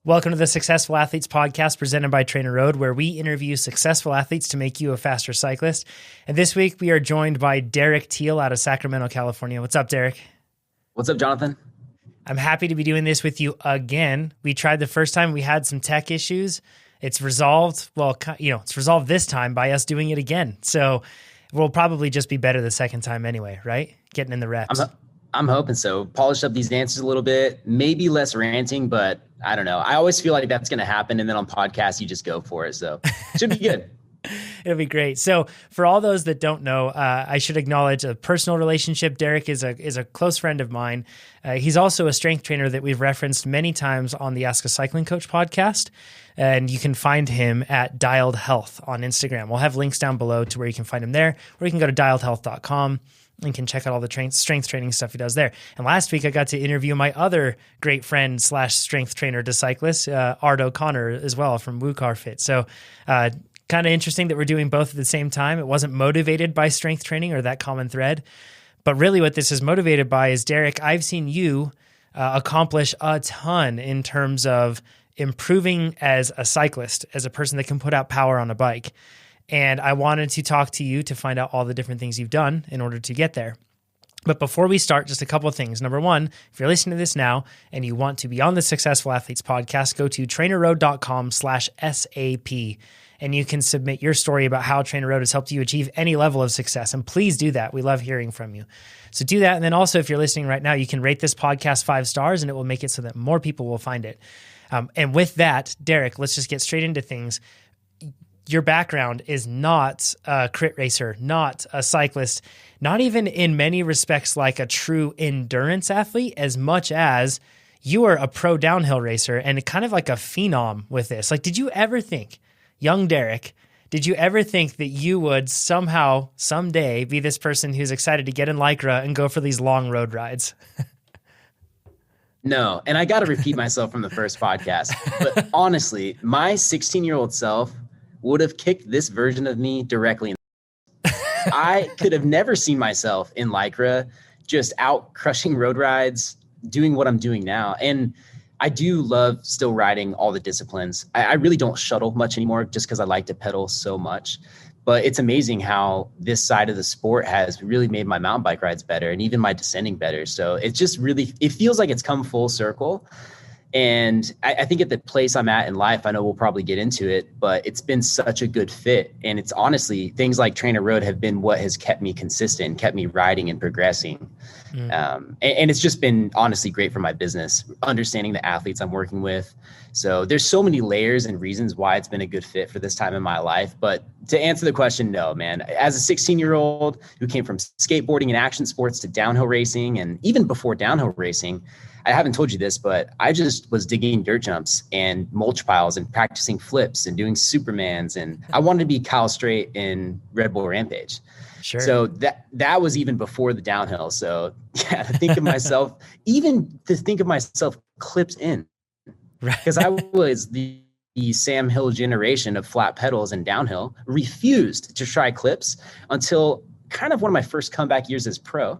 Welcome to the Successful Athletes Podcast presented by TrainerRoad, where we interview successful athletes to make you a faster cyclist. And this week we are joined by Teel out of Sacramento, California. What's up, Derek? What's up, Jonathan? I'm happy to be doing this with you again. We tried the first time, we had some tech issues. It's resolved. Well, it's resolved this time by us doing it again. So we'll probably just be better the second time anyway, right? Getting in the reps. I'm hoping so. Polish up these answers a little bit, maybe less ranting, but I don't know. I always feel like that's going to happen. And then on podcasts, you just go for it. So it should be good. It'll be great. So for all those that don't know, I should acknowledge a personal relationship. Derek is a close friend of mine. He's also a strength trainer that we've referenced many times on the Ask a Cycling Coach podcast. And you can find him at DialedHealth on Instagram. We'll have links down below to where you can find him there, or you can go to DialedHealth.com. and can check out all the strength training stuff he does there. And last week I got to interview my other great friend / strength trainer to cyclists, Art O'Connor as well from Woo Car Fit. So kind of interesting that we're doing both at the same time. It wasn't motivated by strength training or that common thread, but really what this is motivated by is, Derek, I've seen you accomplish a ton in terms of improving as a cyclist, as a person that can put out power on a bike. And I wanted to talk to you to find out all the different things you've done in order to get there. But before we start, just a couple of things. Number one, if you're listening to this now and you want to be on the Successful Athletes podcast, go to trainerroad.com/SAP and you can submit your story about how TrainerRoad has helped you achieve any level of success. And please do that. We love hearing from you. So do that. And then also, if you're listening right now, you can rate this podcast 5 stars and it will make it so that more people will find it. And with that, Derek, let's just get straight into things. Your background is not a crit racer, not a cyclist, not even in many respects like a true endurance athlete, as much as you are a pro downhill racer and kind of like a phenom with this. Like, did you ever think, young Derek, did you ever think that you would somehow, someday, be this person who's excited to get in Lycra and go for these long road rides? No, and I got to repeat myself from the first podcast. But honestly, my 16-year-old self would have kicked this version of me directly in the I could have never seen myself in Lycra, just out crushing road rides, doing what I'm doing now. And I do love still riding all the disciplines. I really don't shuttle much anymore just because I like to pedal so much. But it's amazing how this side of the sport has really made my mountain bike rides better and even my descending better. So it's just really, it feels like it's come full circle. And I think at the place I'm at in life, I know we'll probably get into it, but it's been such a good fit. And it's honestly, things like TrainerRoad have been what has kept me consistent, kept me riding and progressing. And it's just been honestly great for my business, understanding the athletes I'm working with. So there's so many layers and reasons why it's been a good fit for this time in my life. But to answer the question, no, man. As a 16-year-old who came from skateboarding and action sports to downhill racing, and even before downhill racing, I haven't told you this, but I just was digging dirt jumps and mulch piles and practicing flips and doing Supermans. And I wanted to be Kyle Straight in Red Bull Rampage. Sure. So that was even before the downhill. So yeah, to think of myself, clipped in, because I was the Sam Hill generation of flat pedals and downhill, refused to try clips until kind of one of my first comeback years as pro.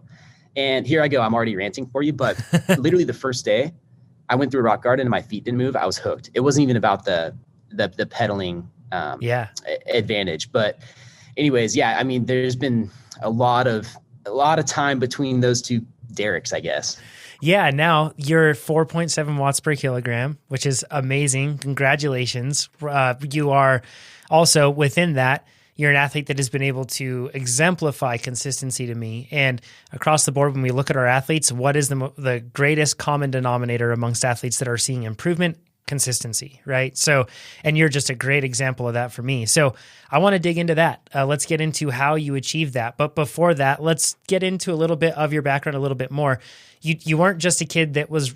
And here I go. I'm already ranting for you, but literally the first day I went through a rock garden and my feet didn't move. I was hooked. It wasn't even about the pedaling advantage. But anyways, yeah, I mean, there's been a lot of time between those two Dereks, I guess. Yeah. Now you're 4.7 watts per kilogram, which is amazing. Congratulations. You are also within that. You're an athlete that has been able to exemplify consistency to me. And across the board, when we look at our athletes, what is the greatest common denominator amongst athletes that are seeing improvement? Consistency, right? So, and you're just a great example of that for me. So I want to dig into that. Let's get into how you achieve that. But before that, let's get into a little bit of your background a little bit more. You weren't just a kid that was,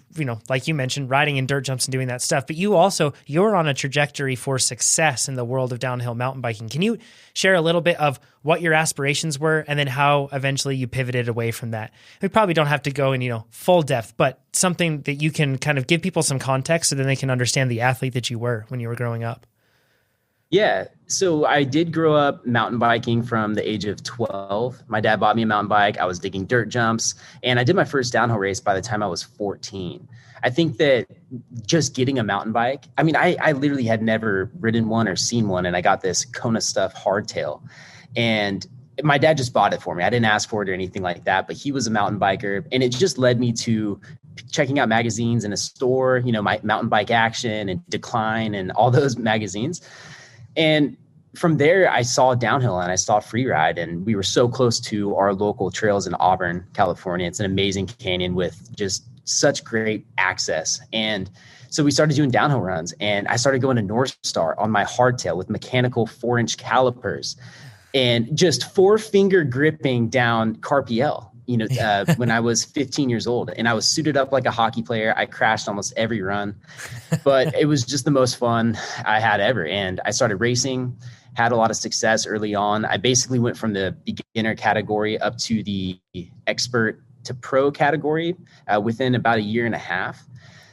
like you mentioned, riding in dirt jumps and doing that stuff, but you're on a trajectory for success in the world of downhill mountain biking. Can you share a little bit of what your aspirations were and then how eventually you pivoted away from that? We probably don't have to go in, full depth, but something that you can kind of give people some context so then they can understand the athlete that you were when you were growing up. Yeah. So I did grow up mountain biking from the age of 12. My dad bought me a mountain bike. I was digging dirt jumps, and I did my first downhill race by the time I was 14. I think that just getting a mountain bike, I mean, I literally had never ridden one or seen one, and I got this Kona stuff hardtail. And my dad just bought it for me. I didn't ask for it or anything like that, but he was a mountain biker, and it just led me to checking out magazines in a store, my Mountain Bike Action and Decline and all those magazines. And from there, I saw downhill and I saw free ride, and we were so close to our local trails in Auburn, California. It's an amazing canyon with just such great access. And so we started doing downhill runs, and I started going to North Star on my hardtail with mechanical 4-inch calipers and just 4-finger gripping down Carpiel, when I was 15 years old, and I was suited up like a hockey player. I crashed almost every run, but it was just the most fun I had ever. And I started racing, had a lot of success early on. I basically went from the beginner category up to the expert to pro category within about a year and a half.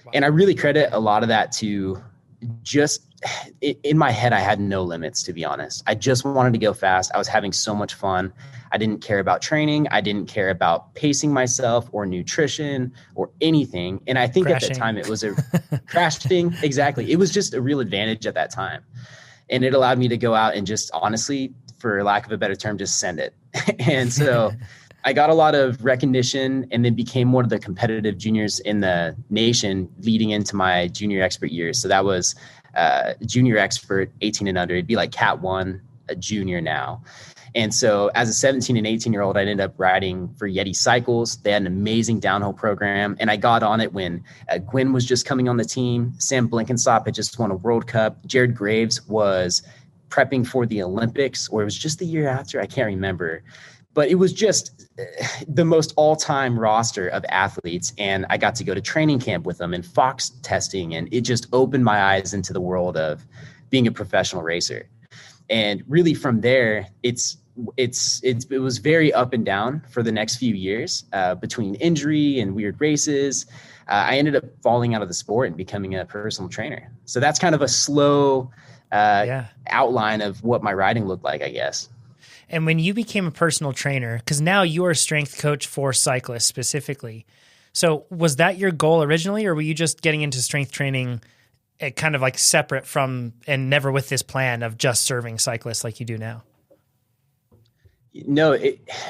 Wow. And I really credit a lot of that to just in my head, I had no limits, to be honest. I just wanted to go fast. I was having so much fun. I didn't care about training. I didn't care about pacing myself or nutrition or anything. And I think crashing. At that time it was a crashing. Exactly. It was just a real advantage at that time. And it allowed me to go out and just honestly, for lack of a better term, just send it. And so I got a lot of recognition and then became one of the competitive juniors in the nation leading into my junior expert years. So that was junior expert, 18 and under. It'd be like Cat 1, a junior now. And so as a 17 and 18-year-old, I ended up riding for Yeti Cycles. They had an amazing downhill program. And I got on it when Gwyn was just coming on the team. Sam Blenkinsop had just won a World Cup. Jared Graves was prepping for the Olympics, or it was just the year after. I can't remember. But it was just the most all-time roster of athletes. And I got to go to training camp with them and Fox testing. And it just opened my eyes into the world of being a professional racer. And really from there, it was very up and down for the next few years between injury and weird races. I ended up falling out of the sport and becoming a personal trainer. So that's kind of a slow outline of what my riding looked like, I guess. And when you became a personal trainer, because now you're a strength coach for cyclists specifically. So was that your goal originally, or were you just getting into strength training kind of like separate from and never with this plan of just serving cyclists like you do now? No,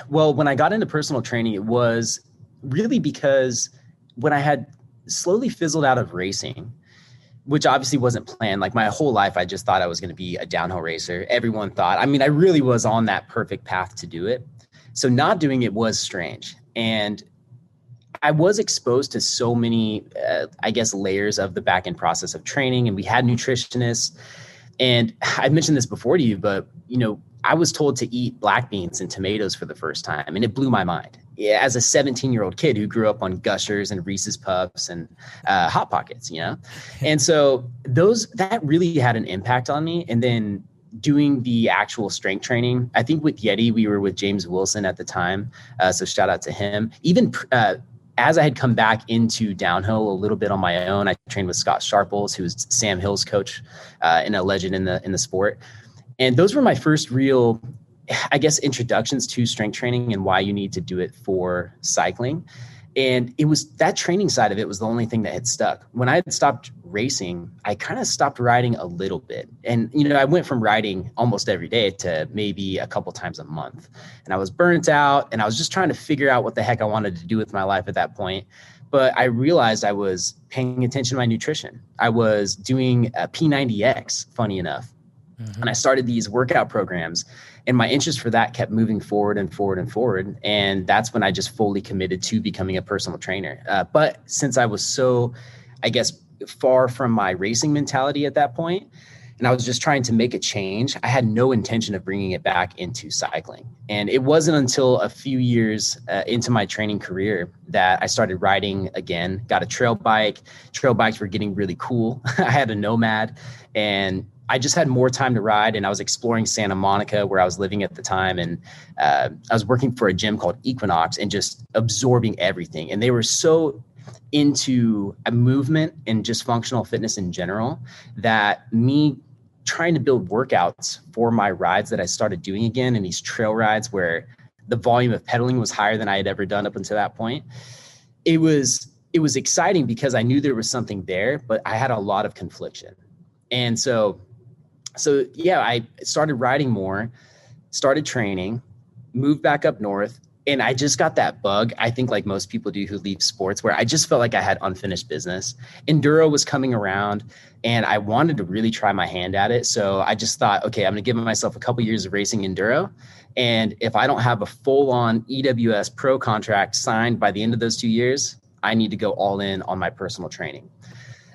well, when I got into personal training, it was really because when I had slowly fizzled out of racing, which obviously wasn't planned. Like my whole life, I just thought I was going to be a downhill racer. Everyone thought, I mean, I really was on that perfect path to do it. So not doing it was strange. And I was exposed to so many, layers of the back end process of training. And we had nutritionists. And I mentioned this before to you, but, I was told to eat black beans and tomatoes for the first time. And it blew my mind. As a 17-year-old kid who grew up on Gushers and Reese's Puffs and Hot Pockets, And so that really had an impact on me. And then doing the actual strength training, I think with Yeti, we were with James Wilson at the time. So shout out to him. Even as I had come back into downhill a little bit on my own, I trained with Scott Sharples, who's Sam Hill's coach and a legend in the sport. And those were my first real, introductions to strength training and why you need to do it for cycling. And it was that training side of it was the only thing that had stuck. When I had stopped racing, I kind of stopped riding a little bit. And, I went from riding almost every day to maybe a couple times a month. And I was burnt out and I was just trying to figure out what the heck I wanted to do with my life at that point. But I realized I was paying attention to my nutrition. I was doing a P90X, funny enough. Mm-hmm. And I started these workout programs, and my interest for that kept moving forward and forward and forward. And that's when I just fully committed to becoming a personal trainer. But since I was so, far from my racing mentality at that point, and I was just trying to make a change, I had no intention of bringing it back into cycling. And it wasn't until a few years into my training career that I started riding again, got a trail bike. Trail bikes were getting really cool. I had a Nomad, and I just had more time to ride, and I was exploring Santa Monica where I was living at the time. And I was working for a gym called Equinox and just absorbing everything. And they were so into a movement and just functional fitness in general that me trying to build workouts for my rides that I started doing again, and these trail rides where the volume of pedaling was higher than I had ever done up until that point. It was exciting because I knew there was something there, but I had a lot of confliction. And so yeah, I started riding more, started training, moved back up north. And I just got that bug, I think like most people do who leave sports, where I just felt like I had unfinished business. Enduro was coming around and I wanted to really try my hand at it. So I just thought, okay, I'm going to give myself a couple years of racing enduro. And if I don't have a full-on EWS pro contract signed by the end of those 2 years, I need to go all in on my personal training.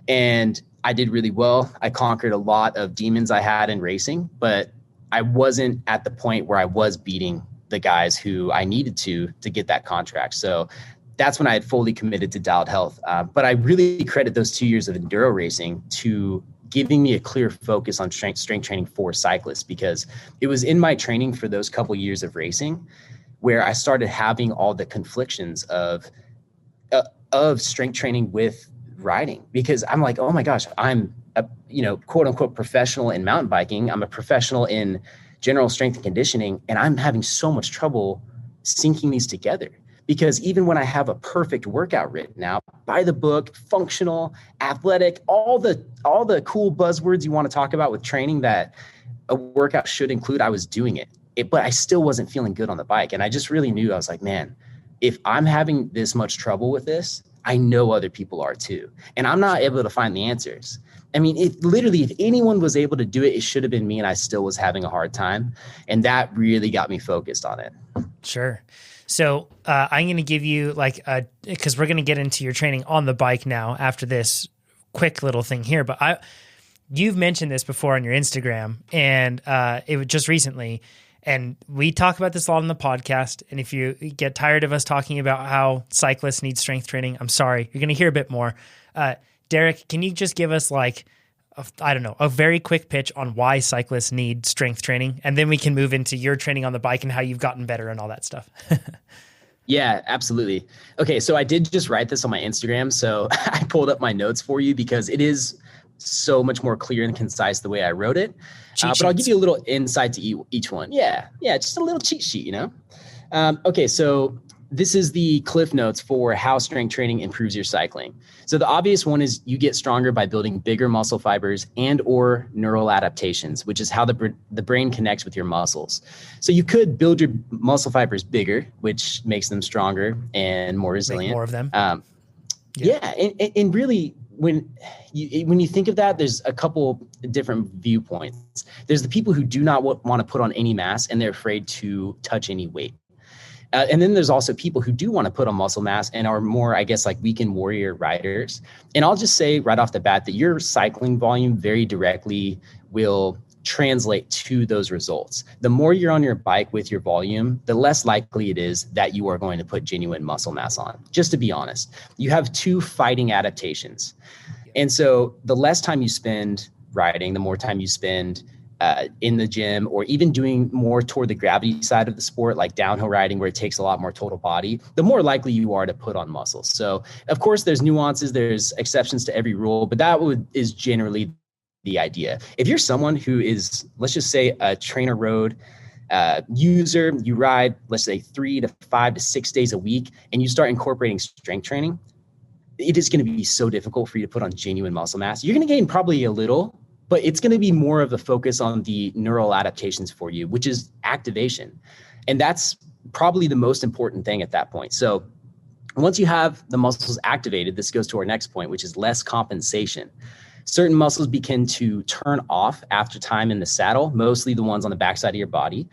And I did really well. I conquered a lot of demons I had in racing, but I wasn't at the point where I was beating the guys who I needed to get that contract. So that's when I had fully committed to DialedHealth. But I really credit those 2 years of enduro racing to giving me a clear focus on strength training for cyclists, because it was in my training for those couple years of racing where I started having all the conflictions of strength training with riding, because I'm like, oh my gosh, I'm a, quote unquote professional in mountain biking. I'm a professional in general strength and conditioning, and I'm having so much trouble syncing these together. Because even when I have a perfect workout written out, by the book, functional, athletic, all the cool buzzwords you want to talk about with training that a workout should include, I was doing it, but I still wasn't feeling good on the bike. And I just really knew, I was like, man, if I'm having this much trouble with this, I know other people are too. And I'm not able to find the answers. I mean, if anyone was able to do it, it should have been me, and I still was having a hard time. And that really got me focused on it. Sure. So I'm going to give you because we're going to get into your training on the bike now after this quick little thing here. But you've mentioned this before on your Instagram, and it was just recently. And we talk about this a lot on the podcast. And if you get tired of us talking about how cyclists need strength training, I'm sorry. You're going to hear a bit more. Derek, can you just give us a very quick pitch on why cyclists need strength training? And then we can move into your training on the bike and how you've gotten better and all that stuff. Yeah, absolutely. Okay, so I did just write this on my Instagram. So I pulled up my notes for you because it is so much more clear and concise the way I wrote it. But I'll give you a little insight to each one. Yeah, just a little cheat sheet, Okay, so this is the cliff notes for how strength training improves your cycling. So the obvious one is you get stronger by building bigger muscle fibers and or neural adaptations, which is how the brain connects with your muscles. So you could build your muscle fibers bigger, which makes them stronger and more resilient. Make more of them. And really, when you think of that, there's a couple different viewpoints. There's the people who do not want to put on any mass and they're afraid to touch any weight. And then there's also people who do want to put on muscle mass and are more, I guess, like weekend warrior riders. And I'll just say right off the bat that your cycling volume very directly will translate to those results. The more you're on your bike with your volume, the less likely it is that you are going to put genuine muscle mass on. Just to be honest, you have two fighting adaptations. And so the less time you spend riding, the more time you spend in the gym, or even doing more toward the gravity side of the sport, like downhill riding, where it takes a lot more total body, the more likely you are to put on muscles. So of course there's nuances, there's exceptions to every rule, but that is generally the idea. If you're someone who is, let's just say, a TrainerRoad user, you ride, let's say 3 to 5 to 6 days a week, and you start incorporating strength training, it is going to be so difficult for you to put on genuine muscle mass. You're going to gain probably a little, but it's going to be more of a focus on the neural adaptations for you, which is activation. And that's probably the most important thing at that point. So once you have the muscles activated, this goes to our next point, which is less compensation. Certain muscles begin to turn off after time in the saddle, mostly the ones on the backside of your body.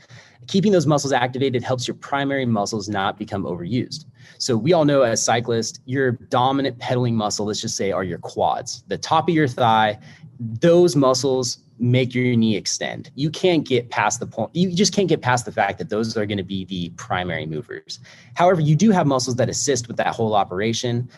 Keeping those muscles activated helps your primary muscles not become overused. So we all know as cyclists, your dominant pedaling muscle, let's just say, are your quads, the top of your thigh. Those muscles make your knee extend. You can't get past the point. You just can't get past the fact that those are going to be the primary movers. However, you do have muscles that assist with that whole operation.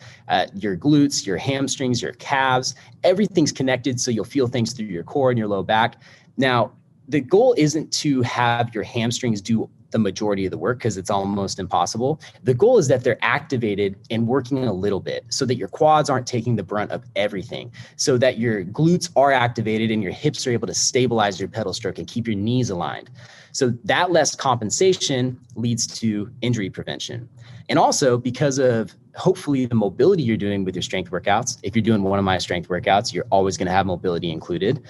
Your glutes, your hamstrings, your calves, everything's connected. So you'll feel things through your core and your low back. Now, the goal isn't to have your hamstrings do the majority of the work because it's almost impossible. The goal is that they're activated and working a little bit so that your quads aren't taking the brunt of everything, so that your glutes are activated and your hips are able to stabilize your pedal stroke and keep your knees aligned. So that less compensation leads to injury prevention. And also because of hopefully the mobility you're doing with your strength workouts. If you're doing one of my strength workouts, you're always going to have mobility included.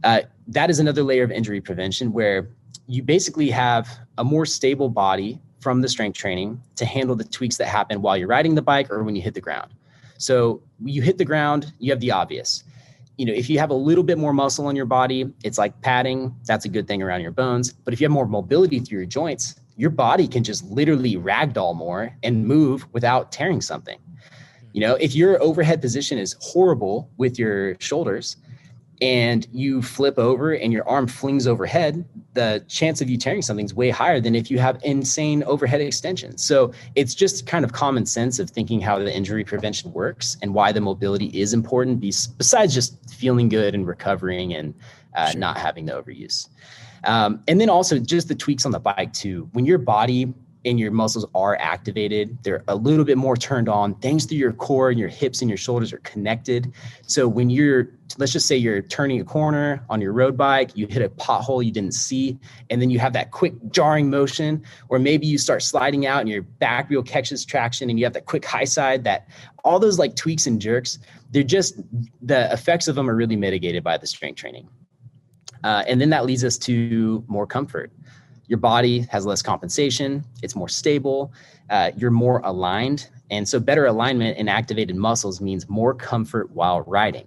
That is another layer of injury prevention where you basically have a more stable body from the strength training to handle the tweaks that happen while you're riding the bike or when you hit the ground. So you hit the ground, you have the obvious. If you have a little bit more muscle in your body, it's like padding. That's a good thing around your bones. But if you have more mobility through your joints, your body can just literally ragdoll more and move without tearing something. If your overhead position is horrible with your shoulders and you flip over and your arm flings overhead, the chance of you tearing something is way higher than if you have insane overhead extension. So it's just kind of common sense of thinking how the injury prevention works and why the mobility is important besides just feeling good and recovering and not having the overuse. And then also just the tweaks on the bike too. When your body and your muscles are activated, they're a little bit more turned on. Things through your core and your hips and your shoulders are connected. So when let's just say you're turning a corner on your road bike, you hit a pothole you didn't see, and then you have that quick jarring motion, or maybe you start sliding out and your back wheel catches traction and you have that quick high side, that all those like tweaks and jerks, the effects of them are really mitigated by the strength training. And then that leads us to more comfort. Your body has less compensation. It's more stable. You're more aligned. And so better alignment and activated muscles means more comfort while riding.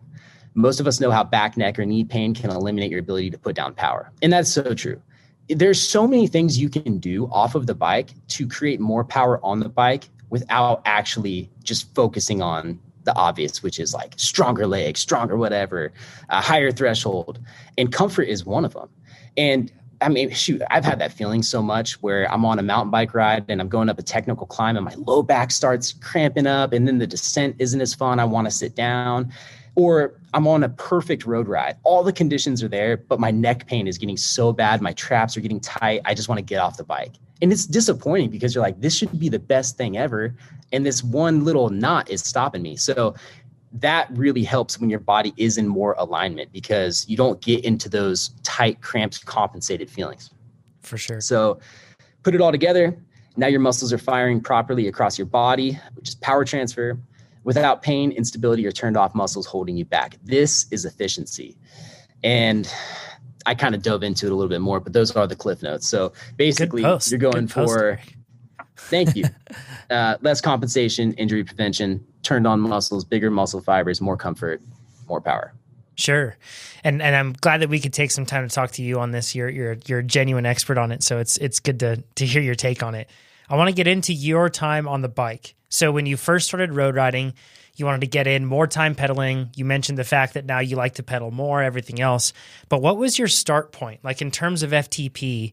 Most of us know how back, neck, or knee pain can eliminate your ability to put down power. And that's so true. There's so many things you can do off of the bike to create more power on the bike without actually just focusing on the obvious, which is like stronger legs, stronger whatever, a higher threshold. And comfort is one of them. And I mean, shoot, I've had that feeling so much where I'm on a mountain bike ride and I'm going up a technical climb and my low back starts cramping up and then the descent isn't as fun. I want to sit down. Or I'm on a perfect road ride. All the conditions are there, but my neck pain is getting so bad. My traps are getting tight. I just want to get off the bike. And it's disappointing because you're like, this should be the best thing ever. And this one little knot is stopping me. So that really helps when your body is in more alignment because you don't get into those tight, cramped, compensated feelings. For sure. So put it all together. Now your muscles are firing properly across your body, which is power transfer, without pain, instability, or turned off muscles holding you back. This is efficiency. And I kind of dove into it a little bit more, but those are the cliff notes. So basically you're going for, thank you, less compensation, injury prevention, turned on muscles, bigger muscle fibers, more comfort, more power. Sure. And I'm glad that we could take some time to talk to you on this. You're a genuine expert on it. So it's good to hear your take on it. I want to get into your time on the bike. So when you first started road riding, you wanted to get in more time pedaling. You mentioned the fact that now you like to pedal more, everything else. But what was your start point? Like in terms of FTP,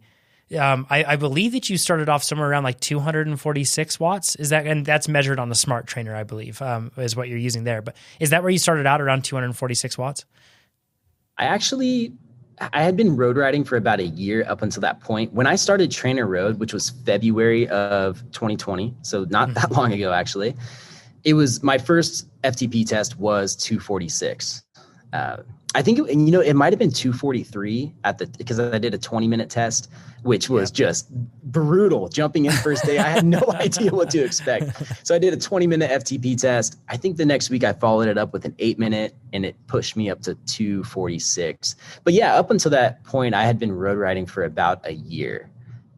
I believe that you started off somewhere around like 246 watts. Is that, and that's measured on the Smart Trainer, I believe, is what you're using there. But is that where you started out, around 246 watts? I had been road riding for about a year up until that point. When I started TrainerRoad, which was February of 2020, so not that long ago, actually, it was my first FTP test was 246. I think, it might've been 243 because I did a 20-minute test, which was just brutal. Jumping in first day, I had no idea what to expect. So I did a 20-minute FTP test. I think the next week I followed it up with an 8-minute and it pushed me up to 246. But yeah, up until that point, I had been road riding for about a year,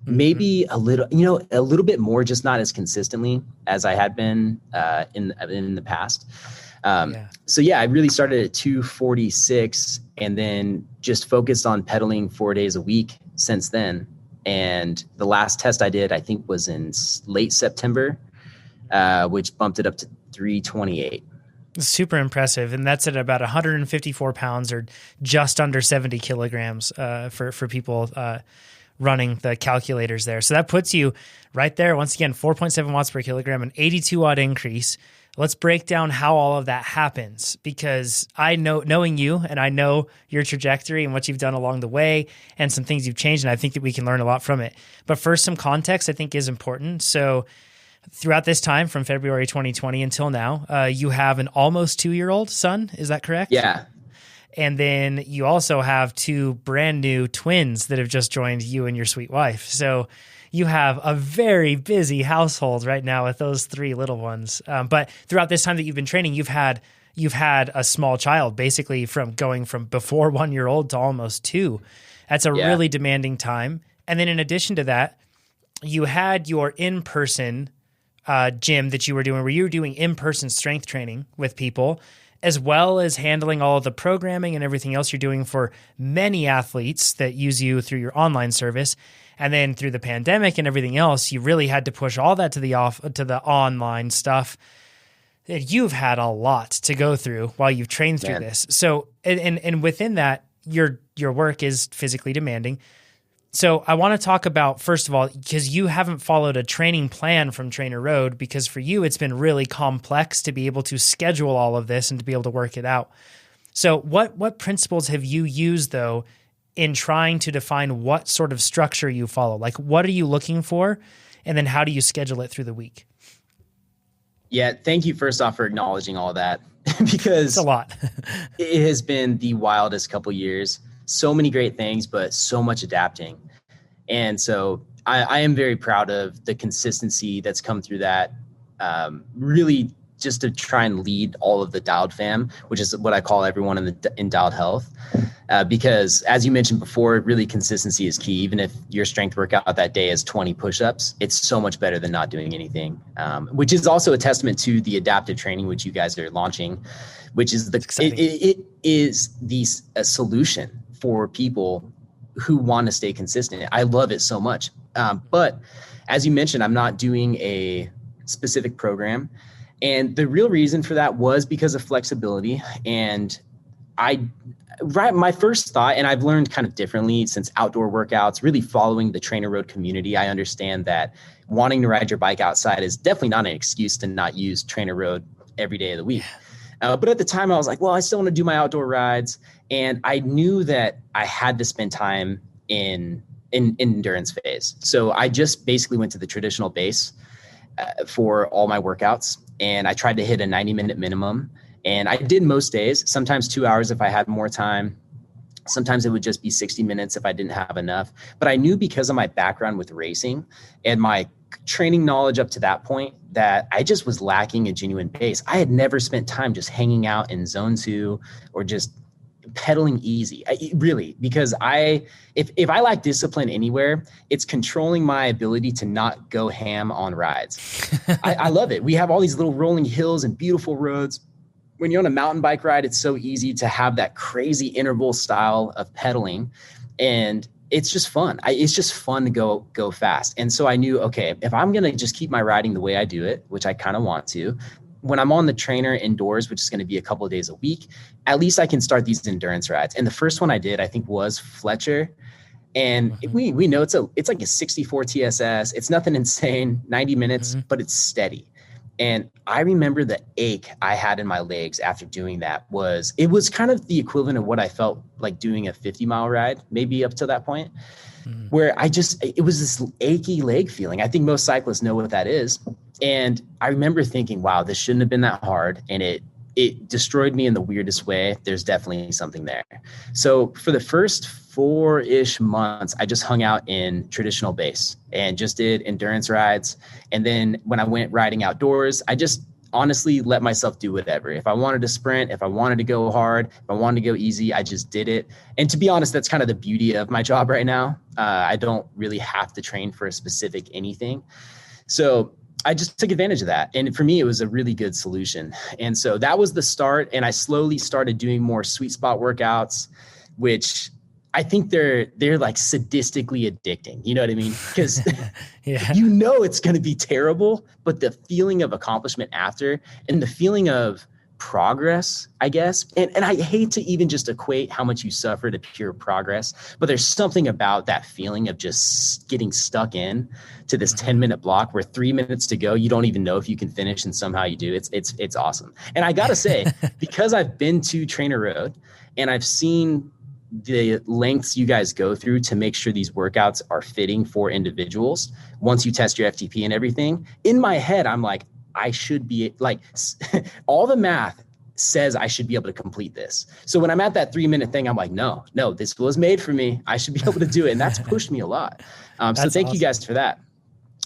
maybe a little bit more, just not as consistently as I had been in the past. So yeah, I really started at 246 and then just focused on pedaling 4 days a week since then. And the last test I did, I think, was in late September, which bumped it up to 328. Super impressive. And that's at about 154 pounds or just under 70 kilograms for people running the calculators there. So that puts you right there. Once again, 4.7 watts per kilogram, an 82 watt increase. Let's break down how all of that happens, because I know, knowing you, and I know your trajectory and what you've done along the way and some things you've changed, and I think that we can learn a lot from it. But first, some context I think is important. So throughout this time from February 2020 until now, you have an almost 2-year-old son. Is that correct? Yeah. And then you also have 2 brand new twins that have just joined you and your sweet wife. So you have a very busy household right now with those 3 little ones. But throughout this time that you've been training, you've had a small child, basically from going from before 1-year-old to almost 2. That's a really demanding time. And then in addition to that, you had your in-person gym that you were doing, where you were doing in-person strength training with people, as well as handling all of the programming and everything else you're doing for many athletes that use you through your online service. And then through the pandemic and everything else, you really had to push all that to the online stuff. You've had a lot to go through while you've trained through this. So, and within that, your work is physically demanding. So I want to talk about, first of all, because you haven't followed a training plan from TrainerRoad, because for you, it's been really complex to be able to schedule all of this and to be able to work it out. So what principles have you used, though, in trying to define what sort of structure you follow? Like, what are you looking for? And then how do you schedule it through the week? Yeah. Thank you first off for acknowledging all of that, because it's a lot. It has been the wildest couple years. So many great things, but so much adapting. And so I am very proud of the consistency that's come through that. Really just to try and lead all of the Dialed fam, which is what I call everyone in DialedHealth. Because as you mentioned before, really consistency is key. Even if your strength workout that day is 20 push-ups, it's so much better than not doing anything, which is also a testament to the adaptive training, which you guys are launching, which is it is a solution for people who want to stay consistent. I love it so much. But as you mentioned, I'm not doing a specific program. And the real reason for that was because of flexibility. And my first thought, and I've learned kind of differently since outdoor workouts, really following the TrainerRoad community, I understand that wanting to ride your bike outside is definitely not an excuse to not use TrainerRoad every day of the week. But at the time I was like, well, I still want to do my outdoor rides. And I knew that I had to spend time in endurance phase. So I just basically went to the traditional base for all my workouts. And I tried to hit a 90-minute minimum. And I did most days, sometimes 2 hours if I had more time. Sometimes it would just be 60 minutes if I didn't have enough. But I knew, because of my background with racing and my training knowledge up to that point, that I just was lacking a genuine base. I had never spent time just hanging out in zone 2 or just pedaling easy, really, because if I lack discipline anywhere, it's controlling my ability to not go ham on rides. I love it. We have all these little rolling hills and beautiful roads. When you're on a mountain bike ride, it's so easy to have that crazy interval style of pedaling, and it's just fun. It's just fun to go fast. And so I knew, okay, if I'm going to just keep my riding the way I do it, which I kind of want to, when I'm on the trainer indoors, which is going to be a couple of days a week, at least I can start these endurance rides. And the first one I did, I think, was Fletcher. And we know it's like a 64 TSS. It's nothing insane, 90 minutes, but it's steady. And I remember the ache I had in my legs after doing that it was kind of the equivalent of what I felt like doing a 50-mile ride, maybe up to that point, where it was this achy leg feeling. I think most cyclists know what that is. And I remember thinking, wow, this shouldn't have been that hard. And it destroyed me in the weirdest way. There's definitely something there. So for the first 4-ish months, I just hung out in traditional base and just did endurance rides. And then when I went riding outdoors, I just honestly let myself do whatever. If I wanted to sprint, if I wanted to go hard, if I wanted to go easy, I just did it. And to be honest, that's kind of the beauty of my job right now. I don't really have to train for a specific anything. So I just took advantage of that. And for me, it was a really good solution. And so that was the start. And I slowly started doing more sweet spot workouts, which I think they're like sadistically addicting. You know what I mean? Because you know it's going to be terrible, but the feeling of accomplishment after, and the feeling of progress, I guess. And I hate to even just equate how much you suffer to pure progress, but there's something about that feeling of just getting stuck in to this 10-minute block where 3 minutes to go, you don't even know if you can finish, and somehow you do. It's awesome. And I got to say, because I've been to TrainerRoad and I've seen the lengths you guys go through to make sure these workouts are fitting for individuals, once you test your FTP and everything, in my head, I'm like, I should be like, all the math says I should be able to complete this. So when I'm at that 3-minute thing, I'm like, no, this was made for me. I should be able to do it. And that's pushed me a lot. So thank you guys for that.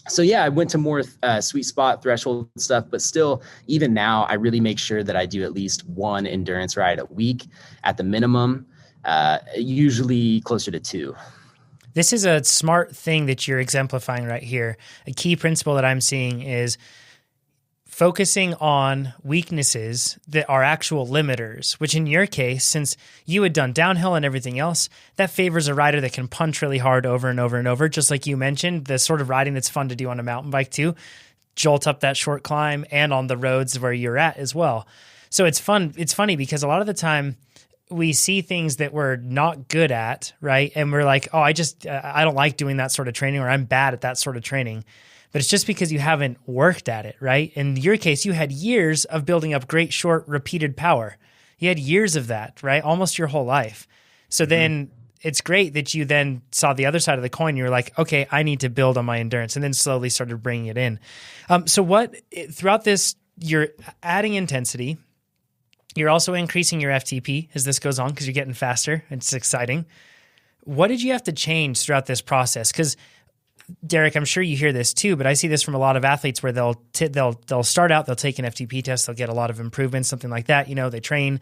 So yeah, I went to more sweet spot threshold stuff, but still, even now, I really make sure that I do at least one endurance ride a week at the minimum, usually closer to 2. This is a smart thing that you're exemplifying right here. A key principle that I'm seeing is focusing on weaknesses that are actual limiters, which in your case, since you had done downhill and everything else, that favors a rider that can punch really hard over and over and over. Just like you mentioned, the sort of riding that's fun to do on a mountain bike too, jolt up that short climb and on the roads where you're at as well. So it's fun. It's funny because a lot of the time we see things that we're not good at, right? And we're like, oh, I don't like doing that sort of training, or I'm bad at that sort of training. But it's just because you haven't worked at it, right? In your case, you had years of building up great short repeated power. You had years of that, right? Almost your whole life. So then it's great that you then saw the other side of the coin. You're like, okay, I need to build on my endurance, and then slowly started bringing it in. So throughout this, you're adding intensity. You're also increasing your FTP as this goes on because you're getting faster. It's exciting. What did you have to change throughout this process? Because Derek, I'm sure you hear this too, but I see this from a lot of athletes where they'll start out, they'll take an FTP test, they'll get a lot of improvements, something like that. They train.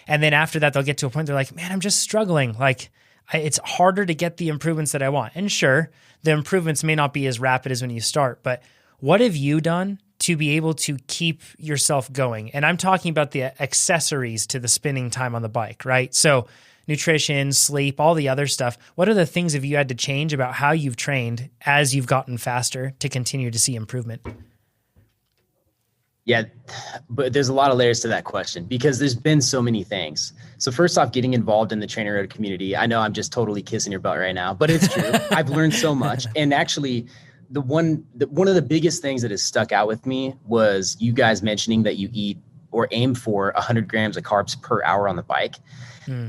And then after that, they'll get to a point they're like, man, I'm just struggling. Like it's harder to get the improvements that I want. And sure, the improvements may not be as rapid as when you start, but what have you done to be able to keep yourself going? And I'm talking about the accessories to the spinning time on the bike, right? So nutrition, sleep, all the other stuff. What are the things have you had to change about how you've trained as you've gotten faster to continue to see improvement? Yeah, but there's a lot of layers to that question because there's been so many things. So first off, getting involved in the TrainerRoad community. I know I'm just totally kissing your butt right now, but it's true. I've learned so much. And actually, one of the biggest things that has stuck out with me was you guys mentioning that you eat or aim for 100 grams of carbs per hour on the bike.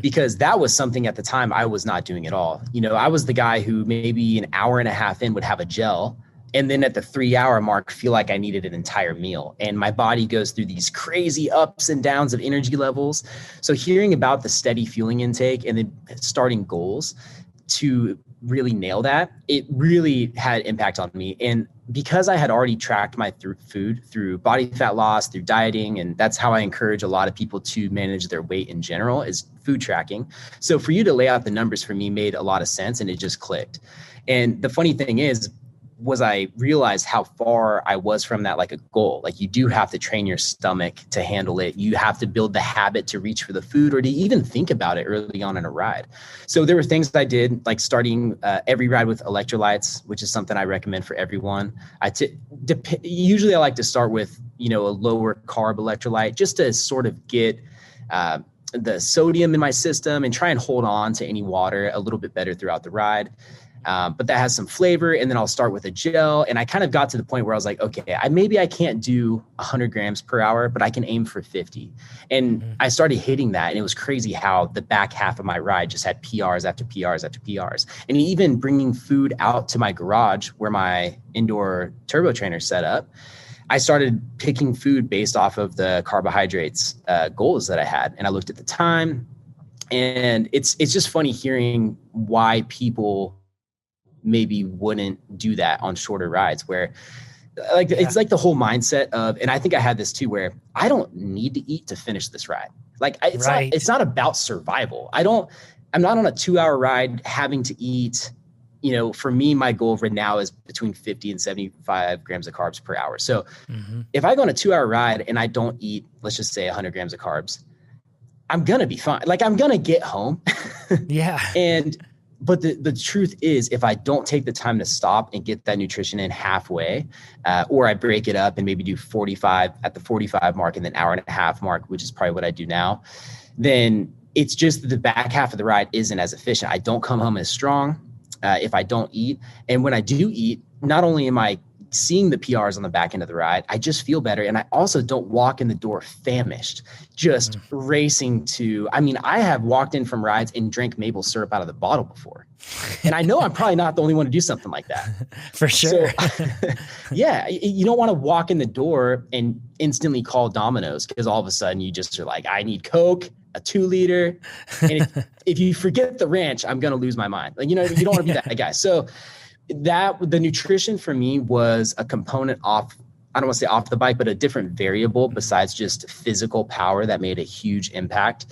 Because that was something at the time I was not doing at all. I was the guy who maybe an hour and a half in would have a gel, and then at the 3-hour mark feel like I needed an entire meal. And my body goes through these crazy ups and downs of energy levels. So hearing about the steady fueling intake and then starting goals to really nail that, it really had impact on me. And because I had already tracked my food through body fat loss, through dieting, and that's how I encourage a lot of people to manage their weight in general is food tracking. So for you to lay out the numbers for me made a lot of sense, and it just clicked. And the funny thing is, I realized how far I was from that, like a goal. Like you do have to train your stomach to handle it. You have to build the habit to reach for the food or to even think about it early on in a ride. So there were things I did, like starting every ride with electrolytes, which is something I recommend for everyone. Usually I like to start with, a lower carb electrolyte just to sort of get the sodium in my system and try and hold on to any water a little bit better throughout the ride. But that has some flavor. And then I'll start with a gel. And I kind of got to the point where I was like, okay, maybe I can't do 100 grams per hour, but I can aim for 50. And I started hitting that. And it was crazy how the back half of my ride just had PRs after PRs after PRs. And even bringing food out to my garage where my indoor turbo trainer set up, I started picking food based off of the carbohydrates goals that I had. And I looked at the time. And it's just funny hearing why people maybe wouldn't do that on shorter rides where it's like the whole mindset of, and I think I had this too, where I don't need to eat to finish this ride. Like it's not about survival. I'm not on a 2-hour ride having to eat, for me, my goal right now is between 50 and 75 grams of carbs per hour. So if I go on a 2-hour ride and I don't eat, let's just say 100 grams of carbs, I'm going to be fine. Like I'm going to get home. Yeah. And But the truth is, if I don't take the time to stop and get that nutrition in halfway, or I break it up and maybe do 45 at the 45 mark and then hour and a half mark, which is probably what I do now, then it's just the back half of the ride isn't as efficient. I don't come home as strong if I don't eat. And when I do eat, not only am I seeing the PRs on the back end of the ride, I just feel better. And I also don't walk in the door famished, just racing to, I mean, I have walked in from rides and drank maple syrup out of the bottle before. And I know I'm probably not the only one to do something like that. For sure. So, yeah, you don't want to walk in the door and instantly call Domino's because all of a sudden you just are like, I need Coke, a 2-liter. And if you forget the ranch, I'm going to lose my mind. Like, you know, you don't want to be that guy. So the nutrition for me was a component off, I don't want to say off the bike, but a different variable besides just physical power that made a huge impact.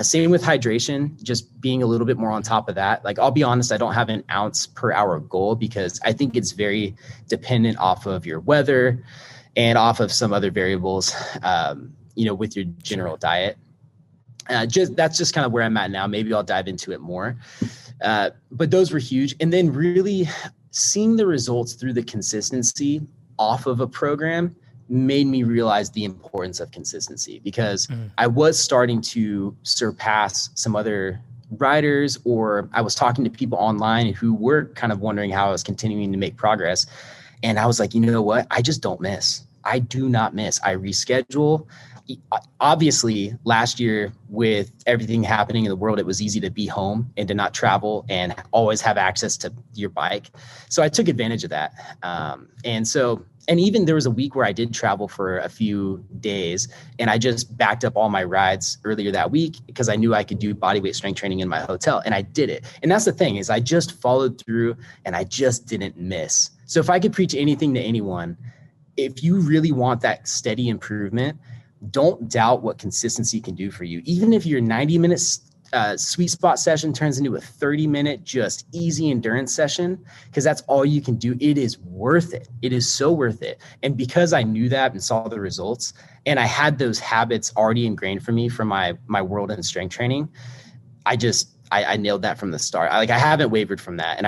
Same with hydration, just being a little bit more on top of that. Like, I'll be honest, I don't have an ounce per hour goal because I think it's very dependent off of your weather and off of some other variables, you know, with your general diet. That's just kind of where I'm at now. Maybe I'll dive into it more. But those were huge. And then really seeing the results through the consistency off of a program made me realize the importance of consistency because I was starting to surpass some other riders, or I was talking to people online who were kind of wondering how I was continuing to make progress. And I was like, you know what? I just don't miss. I do not miss. I reschedule. Obviously, last year with everything happening in the world, it was easy to be home and to not travel and always have access to your bike. So I took advantage of that. And even there was a week where I did travel for a few days and I just backed up all my rides earlier that week because I knew I could do bodyweight strength training in my hotel, and I did it. And that's the thing, is I just followed through and I just didn't miss. So if I could preach anything to anyone, if you really want that steady improvement, don't doubt what consistency can do for you. Even if your 90-minute sweet spot session turns into a 30-minute just easy endurance session, because that's all you can do, it is worth it. It is so worth it. And because I knew that and saw the results, and I had those habits already ingrained for me from my world in strength training, I nailed that from the start. I haven't wavered from that. And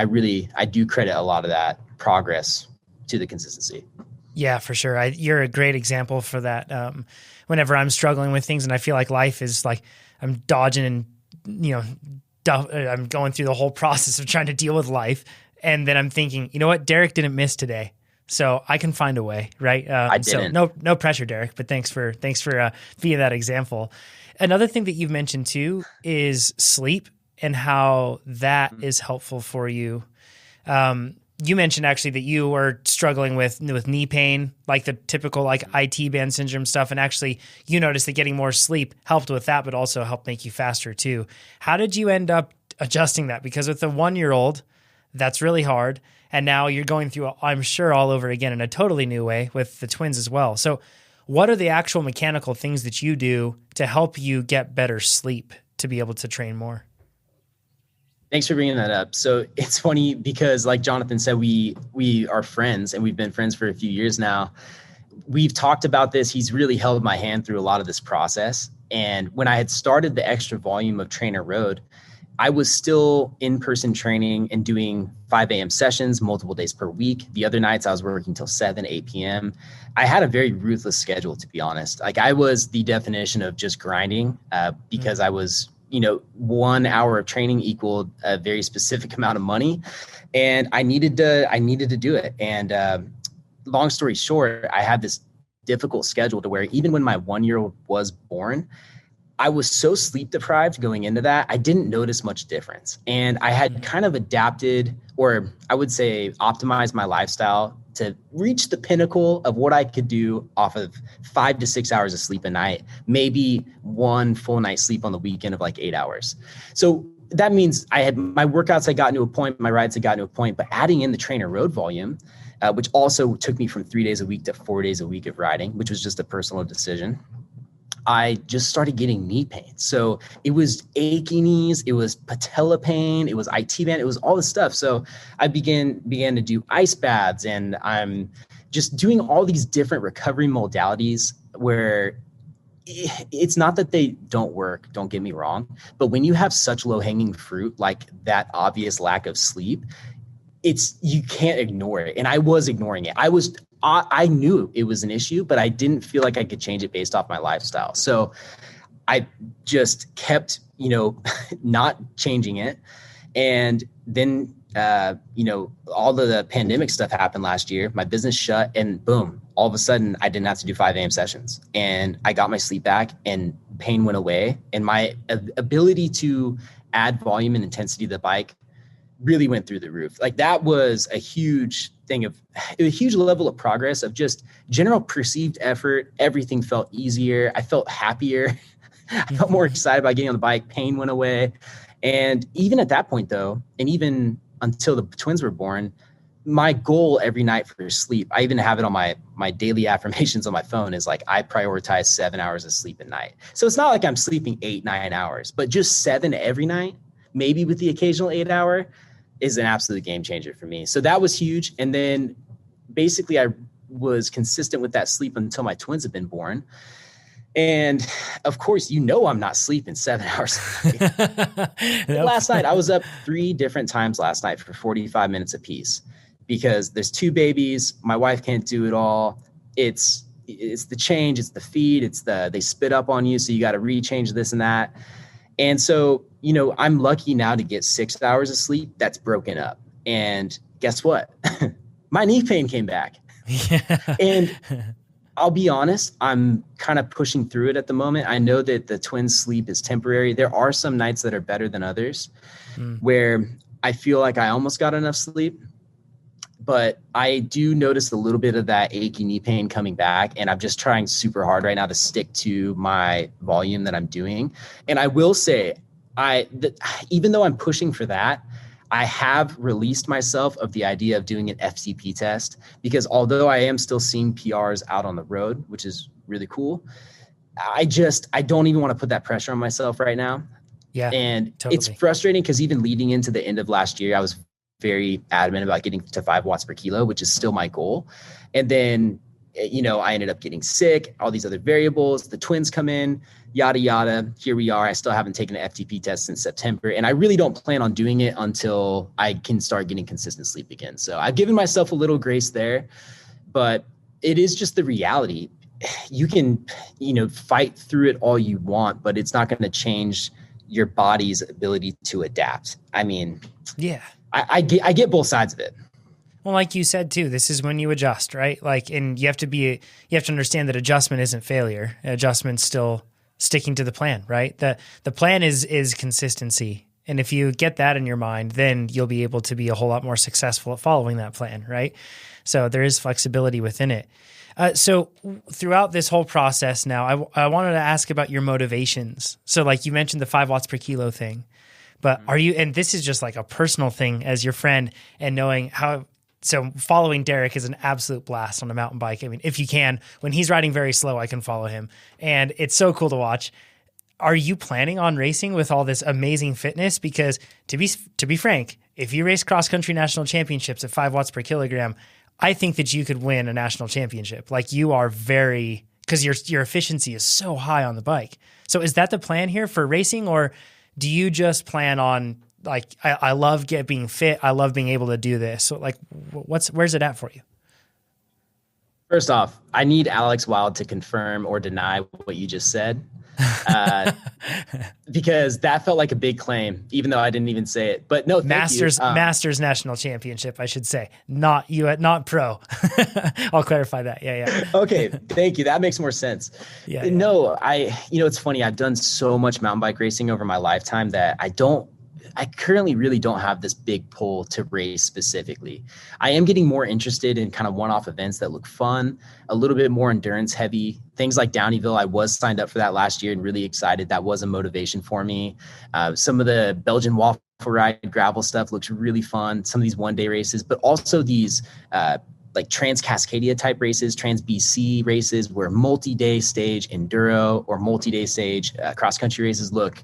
I do credit a lot of that progress to the consistency. Yeah, for sure. You're a great example for that. Whenever I'm struggling with things and I feel like life is like I'm dodging and, I'm going through the whole process of trying to deal with life. And then I'm thinking, you know what? Derek didn't miss today, so I can find a way, right? I didn't. So no pressure, Derek, but thanks for being that example. Another thing that you've mentioned too is sleep and how that is helpful for you. You mentioned actually that you were struggling with knee pain, like the typical like IT band syndrome stuff. And actually you noticed that getting more sleep helped with that, but also helped make you faster too. How did you end up adjusting that? Because with a 1-year-old, that's really hard. And now you're going through, I'm sure, all over again in a totally new way with the twins as well. So what are the actual mechanical things that you do to help you get better sleep to be able to train more? Thanks for bringing that up. So it's funny because, like Jonathan said, we are friends and we've been friends for a few years now. We've talked about this. He's really held my hand through a lot of this process. And when I had started the extra volume of TrainerRoad, I was still in-person training and doing 5 a.m. sessions multiple days per week. The other nights I was working till 7, 8 p.m. I had a very ruthless schedule, to be honest. Like, I was the definition of just grinding because I was, 1 hour of training equaled a very specific amount of money, and I needed to do it. And long story short, I had this difficult schedule to where even when my 1-year-old was born, I was so sleep deprived going into that, I didn't notice much difference. And I had kind of adapted, or I would say optimized my lifestyle to reach the pinnacle of what I could do off of 5 to 6 hours of sleep a night, maybe one full night's sleep on the weekend of like 8 hours. So that means I had my workouts had gotten to a point, my rides had gotten to a point, but adding in the TrainerRoad volume, which also took me from 3 days a week to 4 days a week of riding, which was just a personal decision, I just started getting knee pain. So it was achy knees, it was patella pain, it was IT band, it was all this stuff. So I began to do ice baths, and I'm just doing all these different recovery modalities where it's not that they don't work, don't get me wrong, but when you have such low hanging fruit, like that obvious lack of sleep, you can't ignore it. And I was ignoring it. I knew it was an issue, but I didn't feel like I could change it based off my lifestyle. So I just kept, not changing it. And then, all of the pandemic stuff happened last year. My business shut, and boom, all of a sudden I didn't have to do 5 a.m. sessions, and I got my sleep back, and pain went away. And my ability to add volume and intensity to the bike really went through the roof. Like, that was a huge level of progress of just general perceived effort. Everything felt easier. I felt happier. I felt more excited about getting on the bike. Pain went away. And even at that point though, and even until the twins were born, my goal every night for sleep, I even have it on my daily affirmations on my phone, is like, I prioritize 7 hours of sleep at night. So it's not like I'm sleeping 8-9 hours, but just 7 every night, maybe with the occasional 8 hour, is an absolute game changer for me. So that was huge. And then basically I was consistent with that sleep until my twins have been born. And of course, I'm not sleeping 7 hours a night. Last night, I was up 3 different times last night for 45 minutes apiece, because there's 2 babies. My wife can't do it all. It's the change, it's the feed, they spit up on you. So you got to rechange this and that. And so, I'm lucky now to get 6 hours of sleep that's broken up. And guess what? My knee pain came back. Yeah. And I'll be honest, I'm kind of pushing through it at the moment. I know that the twins' sleep is temporary. There are some nights that are better than others where I feel like I almost got enough sleep, but I do notice a little bit of that achy knee pain coming back. And I'm just trying super hard right now to stick to my volume that I'm doing. And I will say, even though I'm pushing for that, I have released myself of the idea of doing an FTP test, because although I am still seeing PRs out on the road, which is really cool, I don't even want to put that pressure on myself right now. Yeah. And totally. It's frustrating because even leading into the end of last year, I was very adamant about getting to 5 watts per kilo, which is still my goal. And then, I ended up getting sick, all these other variables, the twins come in, yada, yada. Here we are. I still haven't taken an FTP test since September. And I really don't plan on doing it until I can start getting consistent sleep again. So I've given myself a little grace there, but it is just the reality. You can, fight through it all you want, but it's not going to change your body's ability to adapt. I mean, yeah, I get both sides of it. Well, like you said too, this is when you adjust, right? Like, and you have to understand that adjustment isn't failure. Adjustment's still sticking to the plan, right? The plan is consistency. And if you get that in your mind, then you'll be able to be a whole lot more successful at following that plan, right? So there is flexibility within it. So throughout this whole process now, I wanted to ask about your motivations. So like you mentioned the 5 watts per kilo thing, but and this is just like a personal thing as your friend and knowing so following Derek is an absolute blast on a mountain bike. I mean, if you can, when he's riding very slow, I can follow him. And it's so cool to watch. Are you planning on racing with all this amazing fitness? Because to be frank, if you race cross-country national championships at 5 watts per kilogram, I think that you could win a national championship. Like, you are because your efficiency is so high on the bike. So is that the plan here for racing, or do you just plan on, like, I love being fit, I love being able to do this? So like, where's it at for you? First off, I need Alex Wild to confirm or deny what you just said, because that felt like a big claim, even though I didn't even say it. But no, Masters national championship, I should say, not pro. I'll clarify that. Yeah. Okay, thank you. That makes more sense. Yeah. No, it's funny. I've done so much mountain bike racing over my lifetime that I currently really don't have this big pull to race specifically. I am getting more interested in kind of one-off events that look fun, a little bit more endurance heavy. Things like Downeyville, I was signed up for that last year and really excited. That was a motivation for me. Some of the Belgian waffle ride gravel stuff looks really fun. Some of these one-day races, but also these like Trans-Cascadia type races, Trans-BC races, where multi-day stage enduro or multi-day stage cross-country races look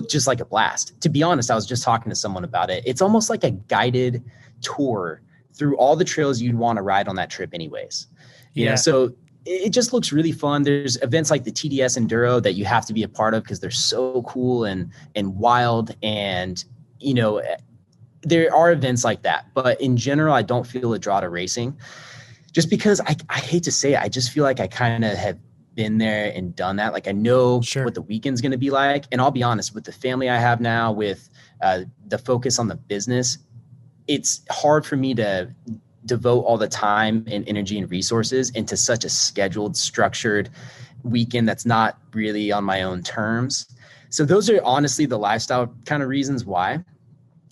just like a blast. To be honest, I was just talking to someone about it. It's almost like a guided tour through all the trails you'd want to ride on that trip anyways. You know, so it just looks really fun. There's events like the TDS Enduro that you have to be a part of because they're so cool and wild. And, you know, there are events like that. But in general, I don't feel a draw to racing just because I hate to say it. I just feel like I kind of have been there and done that. Like I know what the weekend's going to be like. And I'll be honest, with the family I have now, with the focus on the business, it's hard for me to devote all the time and energy and resources into such a scheduled, structured weekend that's not really on my own terms. So those are honestly the lifestyle kind of reasons why.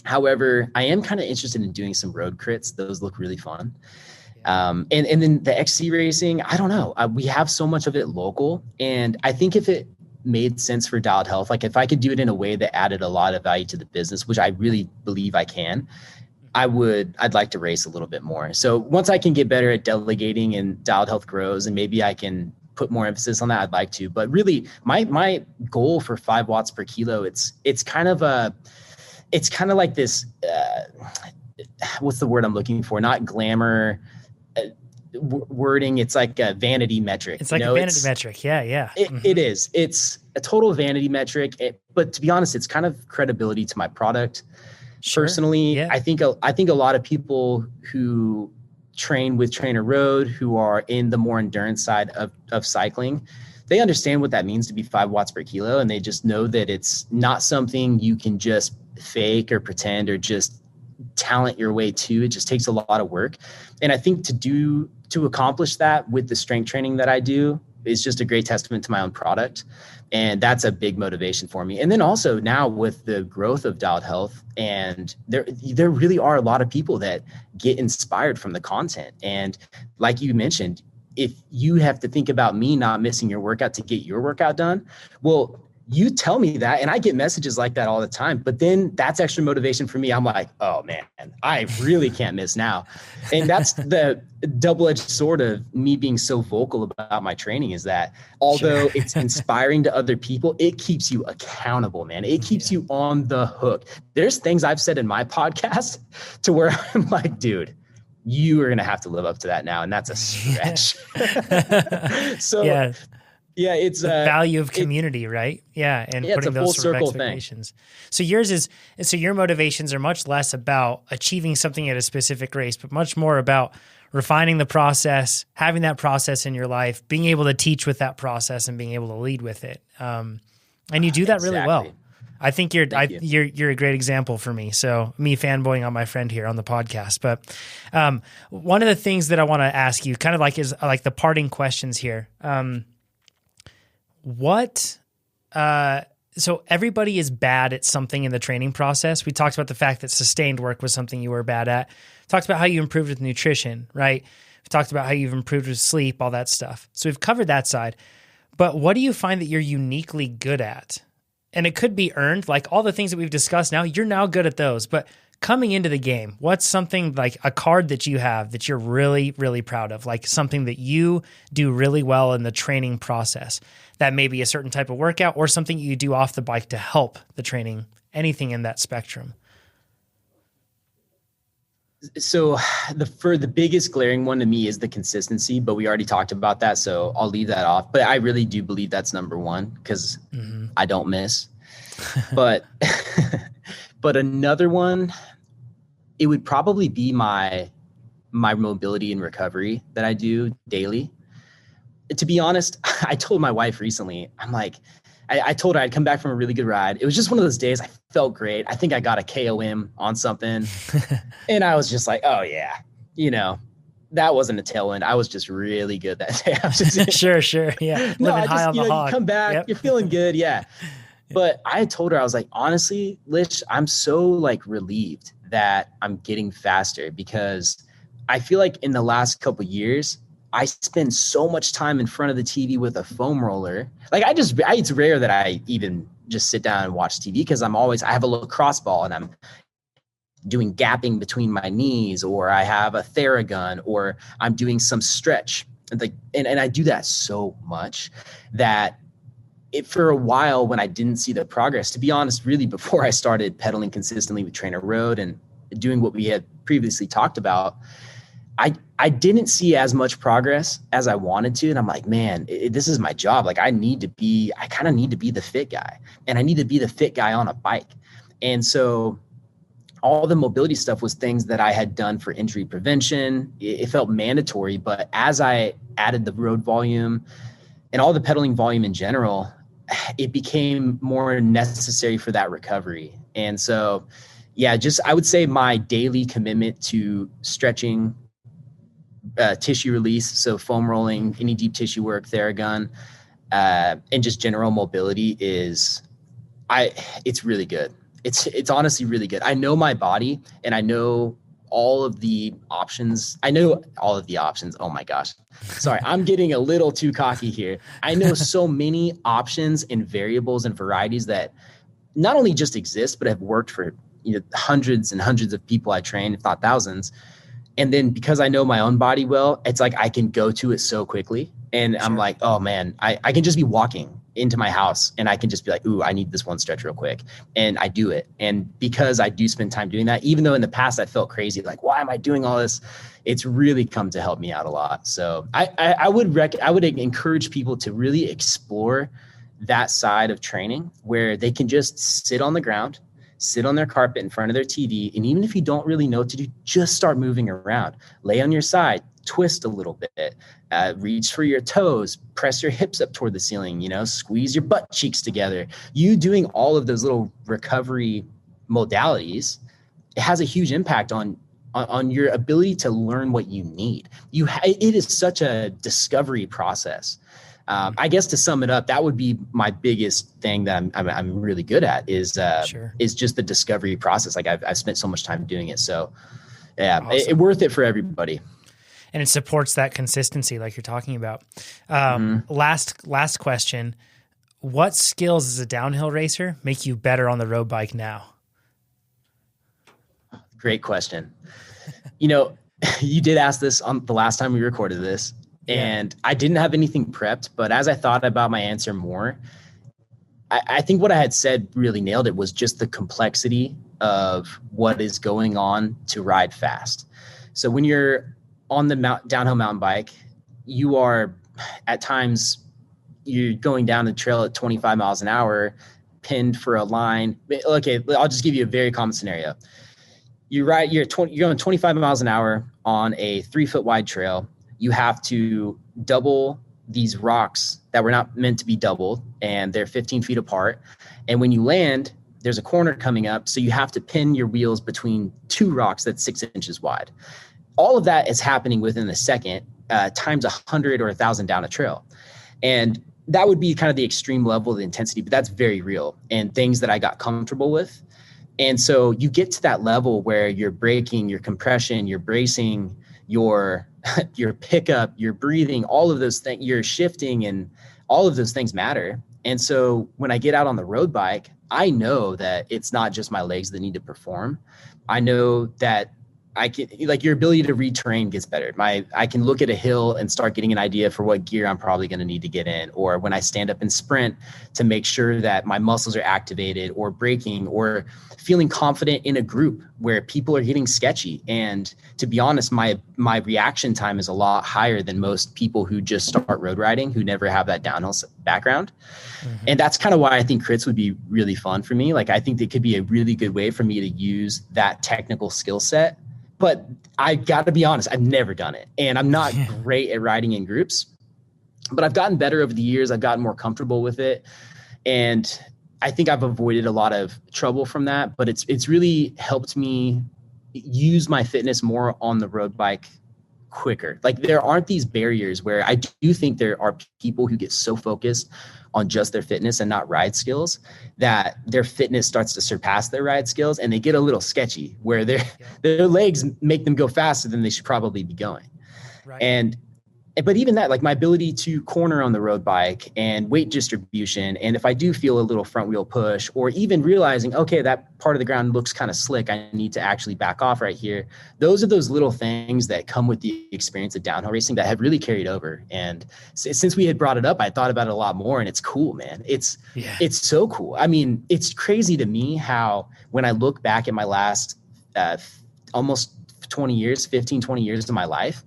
However, I am kind of interested in doing some road crits. Those look really fun. And then the XC racing, I don't know. We have so much of it local. And I think if it made sense for DialedHealth, like if I could do it in a way that added a lot of value to the business, which I really believe I can, I'd like to race a little bit more. So once I can get better at delegating and DialedHealth grows, and maybe I can put more emphasis on that, I'd like to. But really my goal for 5 watts per kilo, it's kind of like this, what's the word I'm looking for? Not glamour wording. It's like a vanity metric. It's like a vanity metric. Yeah. It is. It's a total vanity metric. But to be honest, it's kind of credibility to my product. Personally, yeah. I think a lot of people who train with TrainerRoad, who are in the more endurance side of cycling, they understand what that means to be 5 watts per kilo. And they just know that it's not something you can just fake or pretend or just talent your way to. It just takes a lot of work. And I think to accomplish that with the strength training that I do is just a great testament to my own product. And that's a big motivation for me. And then also now with the growth of DialedHealth, and there really are a lot of people that get inspired from the content. And like you mentioned, if you have to think about me not missing your workout to get your workout done, well, you tell me that, and I get messages like that all the time, but then that's extra motivation for me. I'm like, oh man, I really can't miss now. And that's the double-edged sword of me being so vocal about my training, is that although it's inspiring to other people, it keeps you accountable, man. It keeps you on the hook. There's things I've said in my podcast to where I'm like, dude, you are going to have to live up to that now. And that's a stretch. So yeah, it's the value of community, right? Yeah, and putting those sort of expectations. Thing. So your motivations are much less about achieving something at a specific race, but much more about refining the process, having that process in your life, being able to teach with that process, and being able to lead with it. And you do that really well. I think you're a great example for me. So me fanboying on my friend here on the podcast. But one of the things that I want to ask you, kind of like is like the parting questions here. So everybody is bad at something in the training process. We talked about the fact that sustained work was something you were bad at. Talked about how you improved with nutrition, right? We talked about how you've improved with sleep, all that stuff. So we've covered that side. But what do you find that you're uniquely good at? And it could be earned, like all the things that we've discussed now, you're now good at those. But coming into the game, what's something like a card that you have that you're really, really proud of? Like something that you do really well in the training process. That may be a certain type of workout or something you do off the bike to help the training, anything in that spectrum. So the biggest glaring one to me is the consistency, but we already talked about that. So I'll leave that off, but I really do believe that's number one because I don't miss, but another one, it would probably be my mobility and recovery that I do daily. To be honest, I told my wife recently, I'm like, I told her I'd come back from a really good ride. It was just one of those days. I felt great. I think I got a KOM on something. And I was just like, oh yeah, that wasn't a tailwind. I was just really good that day. I was just, sure. Yeah. Living high on the hog. You come back, you're feeling good. Yeah. But I told her, I was like, honestly, Lish, I'm so like relieved that I'm getting faster because I feel like in the last couple of years, I spend so much time in front of the TV with a foam roller. Like it's rare that I even just sit down and watch TV because I have a lacrosse ball and I'm doing gapping between my knees, or I have a Theragun, or I'm doing some stretch. And I do that so much that for a while when I didn't see the progress, to be honest, really before I started pedaling consistently with TrainerRoad and doing what we had previously talked about, I didn't see as much progress as I wanted to. And I'm like, man, this is my job. Like I kind of need to be the fit guy, and I need to be the fit guy on a bike. And so all the mobility stuff was things that I had done for injury prevention. It felt mandatory, but as I added the road volume and all the pedaling volume in general, it became more necessary for that recovery. And so, yeah, I would say my daily commitment to stretching, tissue release, so foam rolling, any deep tissue work, Theragun, and just general mobility it's really good. It's honestly really good. I know my body, and I know all of the options. Oh my gosh. Sorry, I'm getting a little too cocky here. I know so many options and variables and varieties that not only just exist, but have worked for hundreds and hundreds of people I train, if not thousands. And then because I know my own body well, it's like I can go to it so quickly. And sure. I'm like, oh man, I can just be walking into my house and I can just be like, ooh, I need this one stretch real quick. And I do it. And because I do spend time doing that, even though in the past I felt crazy, like, why am I doing all this? It's really come to help me out a lot. So I would encourage people to really explore that side of training where they can just sit on the ground, sit on their carpet in front of their TV. And even if you don't really know what to do, just start moving around, lay on your side, twist a little bit, reach for your toes, press your hips up toward the ceiling, squeeze your butt cheeks together. You doing all of those little recovery modalities, it has a huge impact on your ability to learn what you need. It is such a discovery process. I guess to sum it up, that would be my biggest thing that I'm really good at is just the discovery process. Like I've spent so much time doing it. So yeah, awesome. It's worth it for everybody. And it supports that consistency like you're talking about. Last question. What skills as a downhill racer make you better on the road bike now? Great question. You did ask this on the last time we recorded this, and I didn't have anything prepped, but as I thought about my answer more, I think what I had said really nailed it was just the complexity of what is going on to ride fast. So when you're on the downhill mountain bike, you are at times you're going down the trail at 25 miles an hour, pinned for a line. Okay, I'll just give you a very common scenario. You're going 25 miles an hour on a 3-foot wide trail. You have to double these rocks that were not meant to be doubled, and they're 15 feet apart. And when you land, there's a corner coming up, so you have to pin your wheels between 2 rocks that's 6 inches wide. All of that is happening within a second, times 100 or 1,000 down a trail. And that would be kind of the extreme level of the intensity, but that's very real and things that I got comfortable with. And so you get to that level where you're braking, your compression, your bracing, your pickup, your breathing, all of those things, you're shifting, and all of those things matter. And so when I get out on the road bike, I know that it's not just my legs that need to perform. I know that your ability to retrain gets better. I can look at a hill and start getting an idea for what gear I'm probably going to need to get in, or when I stand up and sprint to make sure that my muscles are activated, or braking, or feeling confident in a group where people are getting sketchy. And to be honest, my reaction time is a lot higher than most people who just start road riding, who never have that downhill background. Mm-hmm. And that's kind of why I think crits would be really fun for me. Like I think it could be a really good way for me to use that technical skill set. But I got to be honest, I've never done it. And I'm not great at riding in groups, but I've gotten better over the years. I've gotten more comfortable with it. And I think I've avoided a lot of trouble from that, but it's really helped me use my fitness more on the road bike quicker. Like there aren't these barriers where I do think there are people who get so focused on just their fitness and not ride skills that their fitness starts to surpass their ride skills, and they get a little sketchy where their legs make them go faster than they should probably be going. Right. But even that, like my ability to corner on the road bike and weight distribution, and if I do feel a little front wheel push, or even realizing, okay, that part of the ground looks kind of slick, I need to actually back off right here. Those are those little things that come with the experience of downhill racing that have really carried over. And since we had brought it up, I thought about it a lot more, and it's cool, man. It's so cool. I mean, it's crazy to me how when I look back at my last almost 20 years, 15, 20 years of my life,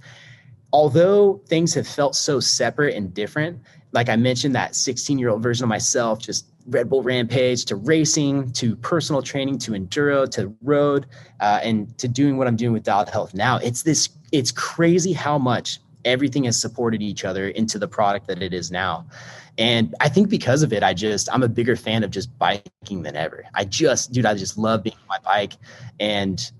although things have felt so separate and different, like I mentioned, that 16-year-old version of myself, just Red Bull Rampage to racing, to personal training, to enduro, to road, and to doing what I'm doing with DialedHealth now. It's crazy how much everything has supported each other into the product that it is now. And I think because of it, I'm a bigger fan of just biking than ever. I just love being on my bike, and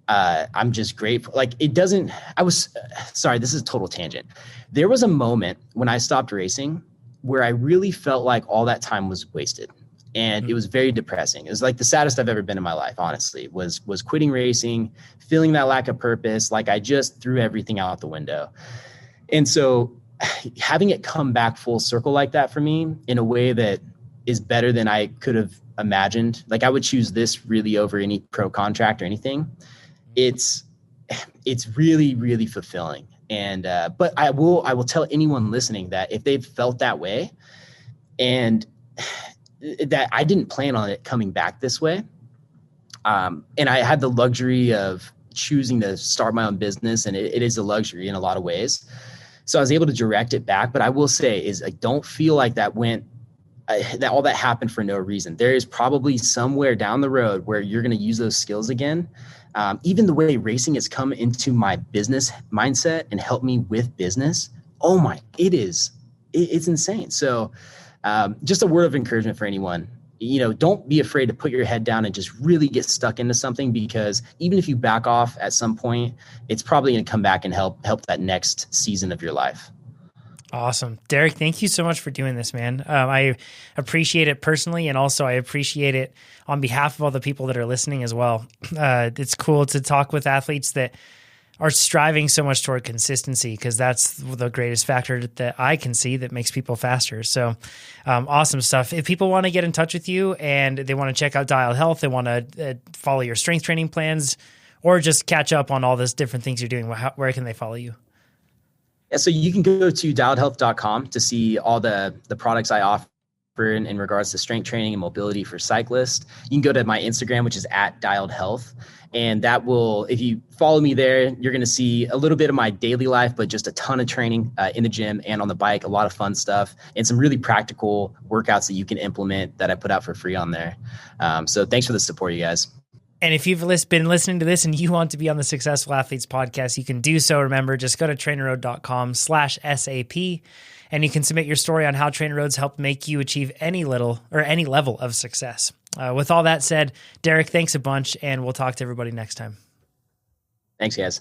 I'm just grateful. Like this is a total tangent. There was a moment when I stopped racing where I really felt like all that time was wasted. And it was very depressing. It was like the saddest I've ever been in my life, honestly, was quitting racing, feeling that lack of purpose. Like I just threw everything out the window. And so having it come back full circle like that for me in a way that is better than I could have imagined. Like I would choose this really over any pro contract or anything. It's really, really fulfilling. And, but I will tell anyone listening that if they've felt that way and that I didn't plan on it coming back this way. And I had the luxury of choosing to start my own business, and it is a luxury in a lot of ways. So I was able to direct it back. But I will say is I don't feel like that all that happened for no reason. There is probably somewhere down the road where you're going to use those skills again. Even the way racing has come into my business mindset and helped me with business. It's insane. So just a word of encouragement for anyone, don't be afraid to put your head down and just really get stuck into something, because even if you back off at some point, it's probably going to come back and help that next season of your life. Awesome. Derek, thank you so much for doing this, man. I appreciate it personally, and also I appreciate it on behalf of all the people that are listening as well. It's cool to talk with athletes that are striving so much toward consistency, because that's the greatest factor that I can see that makes people faster. So awesome stuff. If people want to get in touch with you and they want to check out DialedHealth, they want to follow your strength training plans, or just catch up on all those different things you're doing, where can they follow you? Yeah, so you can go to DialedHealth.com to see all the products I offer in regards to strength training and mobility for cyclists. You can go to my Instagram, which is @DialedHealth. And that will, if you follow me there, you're going to see a little bit of my daily life, but just a ton of training in the gym and on the bike, a lot of fun stuff, and some really practical workouts that you can implement that I put out for free on there. So thanks for the support, you guys. And if you've been listening to this and you want to be on the Successful Athletes podcast, you can do so. Remember, just go to TrainerRoad.com/SAP, and you can submit your story on how TrainerRoad's helped make you achieve any level of success. With all that said, Derek, thanks a bunch, and we'll talk to everybody next time. Thanks, guys.